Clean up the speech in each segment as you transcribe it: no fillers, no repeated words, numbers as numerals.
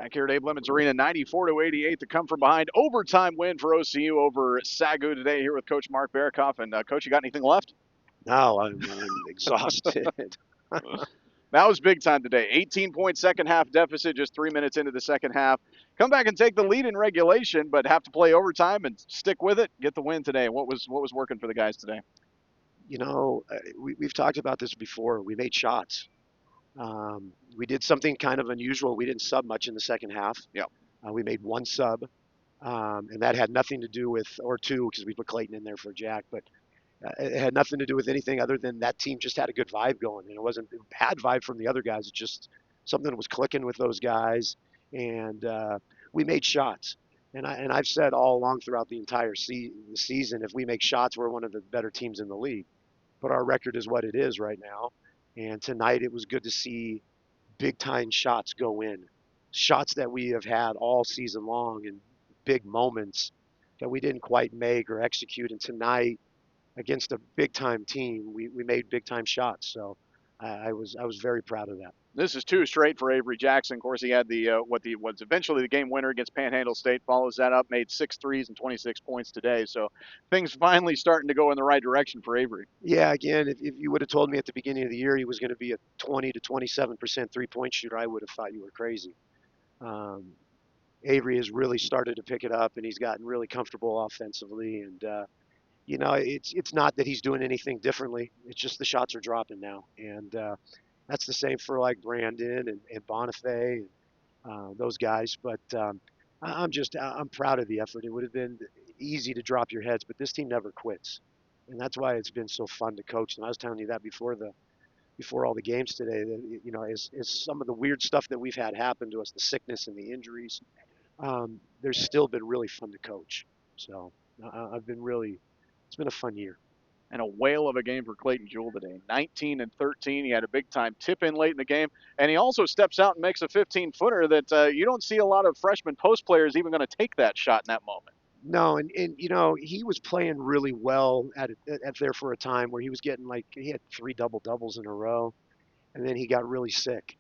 Back here at Abe Lemons Arena, 94-88 to come from behind. Overtime win for OCU over SAGU today here with Coach Mark Berokoff. And, Coach, you got anything left? No, I'm exhausted. That was big time today. 18-point second half deficit just 3 minutes into the second half. Come back and take the lead in regulation, but have to play overtime and stick with it. Get the win today. What was working for the guys today? You know, we've talked about this before. We made shots. We did something kind of unusual. We didn't sub much in the second half. Yeah. We made one sub, and that had nothing to do with, or two, because we put Clayton in there for Jack, but it had nothing to do with anything other than that team just had a good vibe going. And it wasn't a bad vibe from the other guys. It's just something was clicking with those guys, and we made shots. And I've said all along throughout the entire season, if we make shots, we're one of the better teams in the league. But our record is what it is right now. And tonight it was good to see big time shots go in, shots that we have had all season long, and big moments that we didn't quite make or execute. And tonight, against a big time team, we made big time shots. So I was very proud of that. This is two straight for Avery Jackson. Of course, he had what was eventually the game winner against Panhandle State. Follows that up, made 6 threes and 26 points today. So things finally starting to go in the right direction for Avery. Yeah, again, if you would have told me at the beginning of the year he was going to be a 20 to 27% three-point shooter, I would have thought you were crazy. Avery has really started to pick it up, and he's gotten really comfortable offensively. And you know, it's not that he's doing anything differently. It's just the shots are dropping now, and that's the same for like Brandon and Bonifay and those guys. But I'm proud of the effort. It would have been easy to drop your heads, but this team never quits, and that's why it's been so fun to coach. And I was telling you that before all the games today. That, you know, is some of the weird stuff that we've had happen to us, the sickness and the injuries. There's still been really fun to coach. So I've been really. It's been a fun year. And a whale of a game for Clayton Jewell today. 19 and 13. He had a big time tip in late in the game. And he also steps out and makes a 15-footer that you don't see a lot of freshman post players even going to take that shot in that moment. No, and you know, he was playing really well at there for a time where he was getting he had 3 double-doubles in a row, and then he got really sick.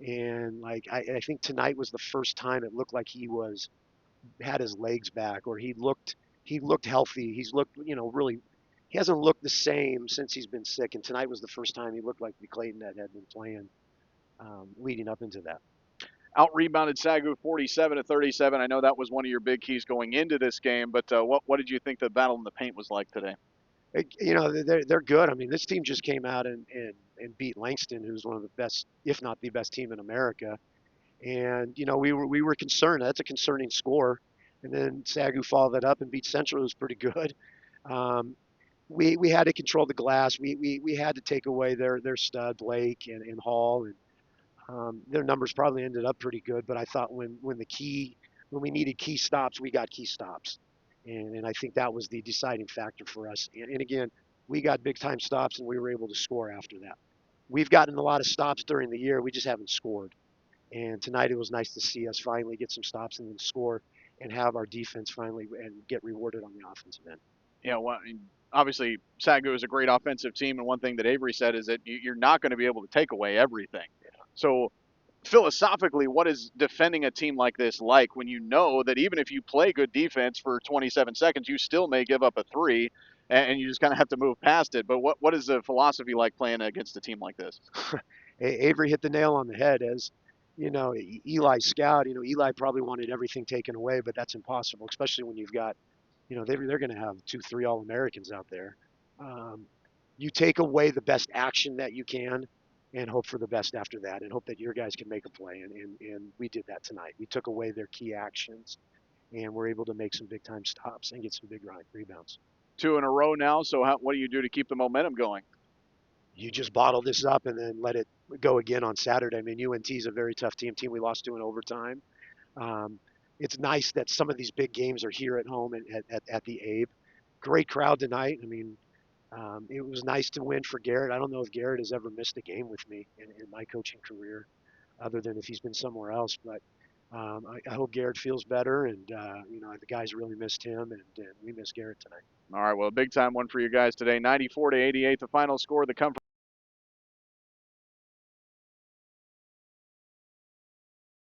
And I think tonight was the first time it looked like he had his legs back, or he looked healthy. He's looked, you know, really, he hasn't looked the same since he's been sick. And tonight was the first time he looked like the Clayton that had been playing leading up into that. Out rebounded SAGU 47-37. I know that was one of your big keys going into this game, but what did you think the battle in the paint was like today? You know, they're good. I mean, this team just came out and beat Langston, who's one of the best, if not the best team in America. And you know, we were concerned. That's a concerning score. And then SAGU followed that up and beat Central, who's pretty good. We had to control the glass. We had to take away their stud Blake and Hall, and their numbers probably ended up pretty good. But I thought when we needed key stops, we got key stops, and I think that was the deciding factor for us. And again, we got big time stops, and we were able to score after that. We've gotten a lot of stops during the year. We just haven't scored. And tonight it was nice to see us finally get some stops and then score, and have our defense finally and get rewarded on the offensive end. Yeah, well, obviously SAGU is a great offensive team, and one thing that Avery said is that you're not going to be able to take away everything. Yeah. So philosophically, what is defending a team like this like when you know that even if you play good defense for 27 seconds, you still may give up a 3, and you just kind of have to move past it? But what is the philosophy like playing against a team like this? Avery hit the nail on the head. As you know, Eli's scout, you know, Eli probably wanted everything taken away, but that's impossible, especially when you've got, you know, they're going to have 2, 3 All-Americans out there. You take away the best action that you can and hope for the best after that, and hope that your guys can make a play. And we did that tonight. We took away their key actions, and we're able to make some big-time stops and get some big rebounds. 2 in a row now, so what do you do to keep the momentum going? You just bottle this up and then let it go again on Saturday. I mean, UNT is a very tough team we lost to in overtime. It's nice that some of these big games are here at home at the Abe. Great crowd tonight. I mean, it was nice to win for Garrett. I don't know if Garrett has ever missed a game with me in my coaching career, other than if he's been somewhere else. But I hope Garrett feels better, and you know, the guys really missed him, and we miss Garrett tonight. All right, well, a big time one for you guys today. 94-88, the final score. The come